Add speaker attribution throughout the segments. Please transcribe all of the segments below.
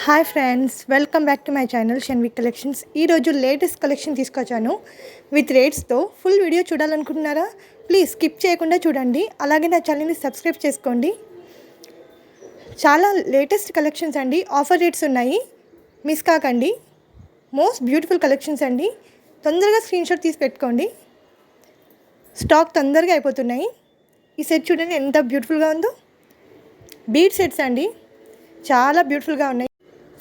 Speaker 1: Hi friends, welcome back to my channel Shanvik collections. ఈరోజు latest collection తీసుకొచ్చాను with రేట్స్తో. Full video చూడాలనుకుంటున్నారా? Please skip చేయకుండా చూడండి. అలాగే నా ఛానల్ని సబ్స్క్రైబ్ చేసుకోండి. చాలా లేటెస్ట్ కలెక్షన్స్ అండి, ఆఫర్ రేట్స్ ఉన్నాయి, మిస్ కాకండి. మోస్ట్ బ్యూటిఫుల్ కలెక్షన్స్ అండి. తొందరగా స్క్రీన్షాట్ తీసి పెట్టుకోండి, స్టాక్ తొందరగా అయిపోతున్నాయి. ఈ సెట్ చూడండి ఎంత బ్యూటిఫుల్గా ఉందో. బీడ్ సెట్స్ అండి, చాలా బ్యూటిఫుల్గా ఉన్నాయి.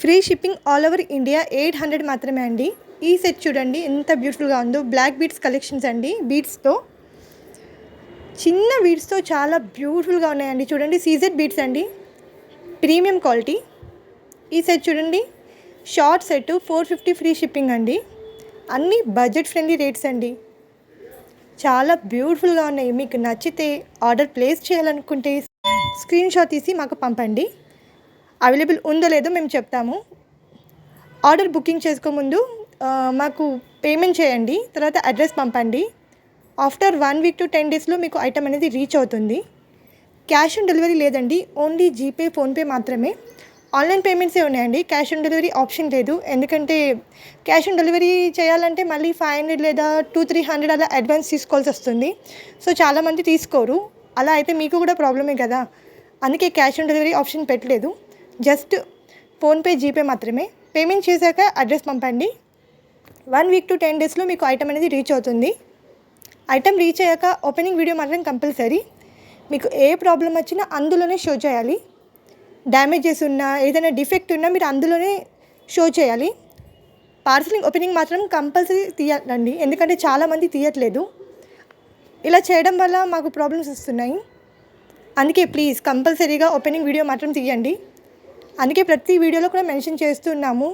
Speaker 1: Free shipping all over India 800 మాత్రమే అండి. ఈ సెట్ చూడండి ఎంత బ్యూటిఫుల్గా ఉందో. బ్లాక్ బీడ్స్ కలెక్షన్స్ అండి, బీడ్స్తో, చిన్న బీడ్స్తో చాలా బ్యూటిఫుల్గా ఉన్నాయండి. చూడండి సీజెడ్ బీడ్స్ అండి, ప్రీమియం క్వాలిటీ. ఈ సెట్ చూడండి, షార్ట్ సెట్ 450 ఫ్రీ షిప్పింగ్ అండి. అన్నీ బడ్జెట్ ఫ్రెండ్లీ రేట్స్ అండి, చాలా బ్యూటిఫుల్గా ఉన్నాయి. మీకు నచ్చితే ఆర్డర్ ప్లేస్ చేయాలనుకుంటే స్క్రీన్ షాట్ తీసి మాకు పంపండి. అవైలబుల్ ఉందో లేదో మేము చెప్తాము. ఆర్డర్ బుకింగ్ చేసుకోముందు మాకు పేమెంట్ చేయండి, తర్వాత అడ్రస్ పంపండి. ఆఫ్టర్ 1 వీక్ టు 10 డేస్లో మీకు ఐటమ్ అనేది రీచ్ అవుతుంది. క్యాష్ ఆన్ డెలివరీ లేదండి, ఓన్లీ జీపే, ఫోన్పే మాత్రమే. ఆన్లైన్ పేమెంట్సే ఉన్నాయండి, క్యాష్ ఆన్ డెలివరీ ఆప్షన్ లేదు. ఎందుకంటే క్యాష్ ఆన్ డెలివరీ చేయాలంటే మళ్ళీ 500 లేదా 200-300 అలా అడ్వాన్స్ తీసుకోవాల్సి వస్తుంది. సో చాలామంది తీసుకోరు. అలా అయితే మీకు కూడా ప్రాబ్లమే కదా, అందుకే క్యాష్ ఆన్ డెలివరీ ఆప్షన్ పెట్టలేదు. జస్ట్ ఫోన్పే, జీపే మాత్రమే. పేమెంట్ చేశాక అడ్రస్ పంపండి. 1 వీక్ టు 10 డేస్లో మీకు ఐటమ్ అనేది రీచ్ అవుతుంది. ఐటమ్ రీచ్ అయ్యాక ఓపెనింగ్ వీడియో మాత్రం కంపల్సరీ. మీకు ఏ ప్రాబ్లం వచ్చినా అందులోనే షో చేయాలి. డ్యామేజెస్ ఉన్నా, ఏదైనా డిఫెక్ట్ ఉన్నా మీరు అందులోనే షో చేయాలి. పార్సలింగ్ ఓపెనింగ్ మాత్రం కంపల్సరీ తీయాలండి, ఎందుకంటే చాలామంది తీయట్లేదు. ఇలా చేయడం వల్ల మాకు ప్రాబ్లమ్స్ వస్తున్నాయి. అందుకే ప్లీజ్ కంపల్సరీగా ఓపెనింగ్ వీడియో మాత్రం తీయండి. అందుకే ప్రతి వీడియోలో కూడా మెన్షన్ చేస్తున్నాము.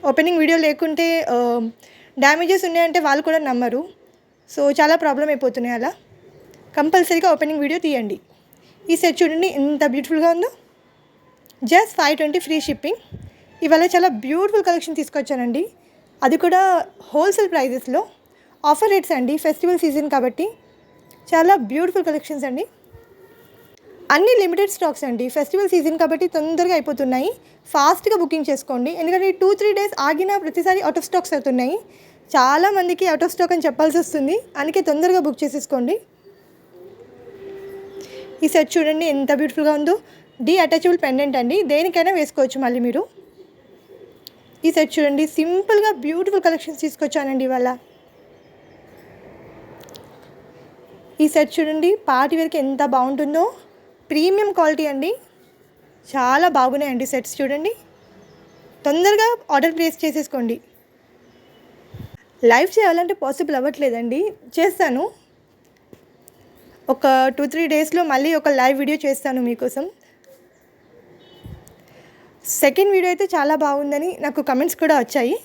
Speaker 1: ఓపెనింగ్ వీడియో లేకుంటే డ్యామేజెస్ ఉన్నాయంటే వాళ్ళు కూడా నమ్మరు. సో చాలా ప్రాబ్లం అయిపోతున్నాయి. అలా కంపల్సరీగా ఓపెనింగ్ వీడియో తీయండి. ఈ సెట్ చూడండి ఎంత బ్యూటిఫుల్గా ఉందో. Just 520 free shipping. ఇవాళ చాలా బ్యూటిఫుల్ కలెక్షన్ తీసుకొచ్చానండి, అది కూడా హోల్సేల్ ప్రైజెస్లో. ఆఫర్ రేట్స్ అండి, ఫెస్టివల్ సీజన్ కాబట్టి చాలా బ్యూటిఫుల్ కలెక్షన్స్ అండి. అన్నీ లిమిటెడ్ స్టాక్స్ అండి, ఫెస్టివల్ సీజన్ కాబట్టి తొందరగా అయిపోతున్నాయి. ఫాస్ట్గా బుకింగ్ చేసుకోండి, ఎందుకంటే 2-3 డేస్ ఆగినా ప్రతిసారి అవుట్ ఆఫ్ స్టాక్స్ అవుతున్నాయి. చాలామందికి అవుట్ ఆఫ్ స్టాక్ అని చెప్పాల్సి వస్తుంది, అందుకే తొందరగా బుక్ చేసేసుకోండి. ఈ సెట్ చూడండి ఎంత బ్యూటిఫుల్గా ఉందో. అటాచబుల్ పెండెంట్ అండి, దేనికైనా వేసుకోవచ్చు మళ్ళీ మీరు. ఈ సెట్ చూడండి, సింపుల్గా బ్యూటిఫుల్ కలెక్షన్స్ తీసుకొచ్చానండి ఇవాళ. ఈ సెట్ చూడండి, పార్టీ వేర్కి ఎంత బాగుంటుందో. ప్రీమియం క్వాలిటీ అండి, చాలా బాగున్నాయండి సెట్స్ చూడండి. తొందరగా ఆర్డర్ ప్లేస్ చేసేసుకోండి. లైవ్ చేయాలంటే పాసిబుల్ అవ్వట్లేదండి, చేస్తాను. ఒక 2-3 డేస్లో మళ్ళీ ఒక లైవ్ వీడియో చేస్తాను మీకోసం. సెకండ్ వీడియో అయితే చాలా బాగుందని నాకు కమెంట్స్ కూడా వచ్చాయి.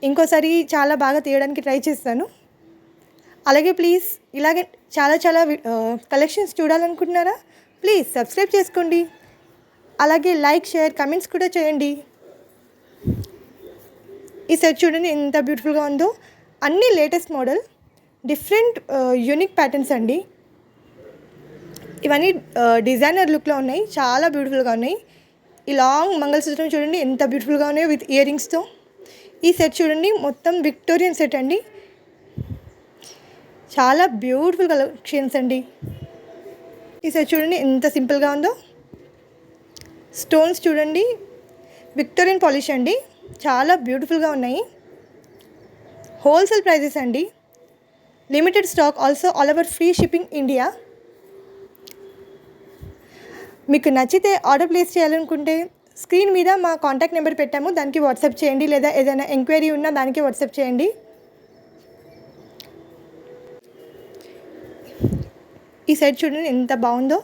Speaker 1: ఇంకోసారి చాలా బాగా తీయడానికి ట్రై చేస్తాను. అలాగే ప్లీజ్ ఇలాగే చాలా కలెక్షన్స్ చూడాలనుకుంటున్నారా? ప్లీజ్ సబ్స్క్రైబ్ చేసుకోండి. అలాగే లైక్, షేర్, కమెంట్స్ కూడా చేయండి. ఈ సెట్ చూడండి ఎంత బ్యూటిఫుల్గా ఉందో. అన్నీ latest model, different unique patterns అండి. ఇవన్నీ డిజైనర్ లుక్లో ఉన్నాయి, చాలా బ్యూటిఫుల్గా ఉన్నాయి. ఈ లాంగ్ మంగళసూత్రం చూడండి ఎంత బ్యూటిఫుల్గా ఉన్నాయో విత్ ఇయర్ రింగ్స్తో. ఈ సెట్ చూడండి మొత్తం విక్టోరియన్ సెట్ అండి, చాలా బ్యూటిఫుల్ కలెక్షన్స్ అండి. ఈ సెట్ చూడండి ఎంత సింపుల్గా ఉందో. స్టోన్స్ చూడండి, విక్టోరియన్ పాలిష్ అండి, చాలా బ్యూటిఫుల్గా ఉన్నాయి. హోల్సేల్ ప్రైజెస్ అండి, limited stock, also all over free shipping India. మీకు నచ్చితే ఆర్డర్ ప్లేస్ చేయాలనుకుంటే స్క్రీన్ మీద మా కాంటాక్ట్ నెంబర్ పెట్టాము, దానికి వాట్సాప్ చేయండి, లేదా ఏదైనా ఎంక్వైరీ ఉన్నా దానికి వాట్సాప్ చేయండి. ఈ సెట్ చూడండి ఎంత బాగుందో.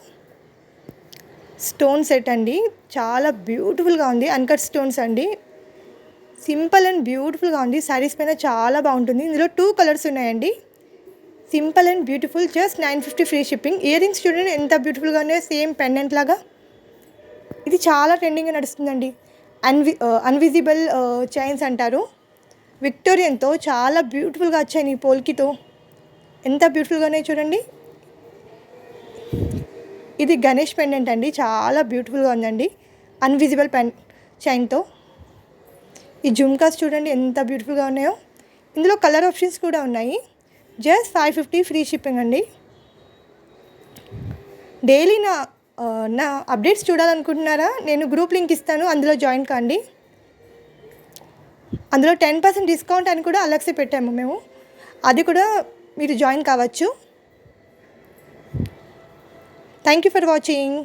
Speaker 1: స్టోన్ సెట్ అండి, చాలా బ్యూటిఫుల్గా ఉంది. అన్కట్ స్టోన్స్ అండి, సింపుల్ అండ్ బ్యూటిఫుల్గా ఉంది. శారీస్ పైన చాలా బాగుంటుంది. ఇందులో 2 కలర్స్ ఉన్నాయండి, simple and beautiful. Just 950 free shipping. Ear rings చూడండి ఎంత బ్యూటిఫుల్గా ఉన్నాయో, సేమ్ పెండెంట్ లాగా. ఇది చాలా ట్రెండింగ్గా నడుస్తుందండి. అన్విజిబుల్ చైన్స్ అంటారు, విక్టోరియన్తో చాలా బ్యూటిఫుల్గా వచ్చాయి. ఈ పోల్కితో ఎంత బ్యూటిఫుల్గా ఉన్నాయి చూడండి. ఇది గణేష్ పెండెంట్ అండి, చాలా బ్యూటిఫుల్గా ఉందండి. అన్విజిబుల్ చైన్తో. ఈ జుమ్కాస్ చూడండి ఎంత బ్యూటిఫుల్గా ఉన్నాయో. ఇందులో కలర్ ఆప్షన్స్ కూడా ఉన్నాయి. జస్ట్ 550 ఫ్రీ షిప్పింగ్ అండి. డైలీ నా అప్డేట్స్ చూడాలనుకుంటున్నారా? నేను గ్రూప్ లింక్ ఇస్తాను, అందులో జాయిన్ కాండి. అందులో 10% డిస్కౌంట్ అని కూడా అలాగే పెట్టాము మేము, అది కూడా మీరు జాయిన్ కావచ్చు. Thank you for watching.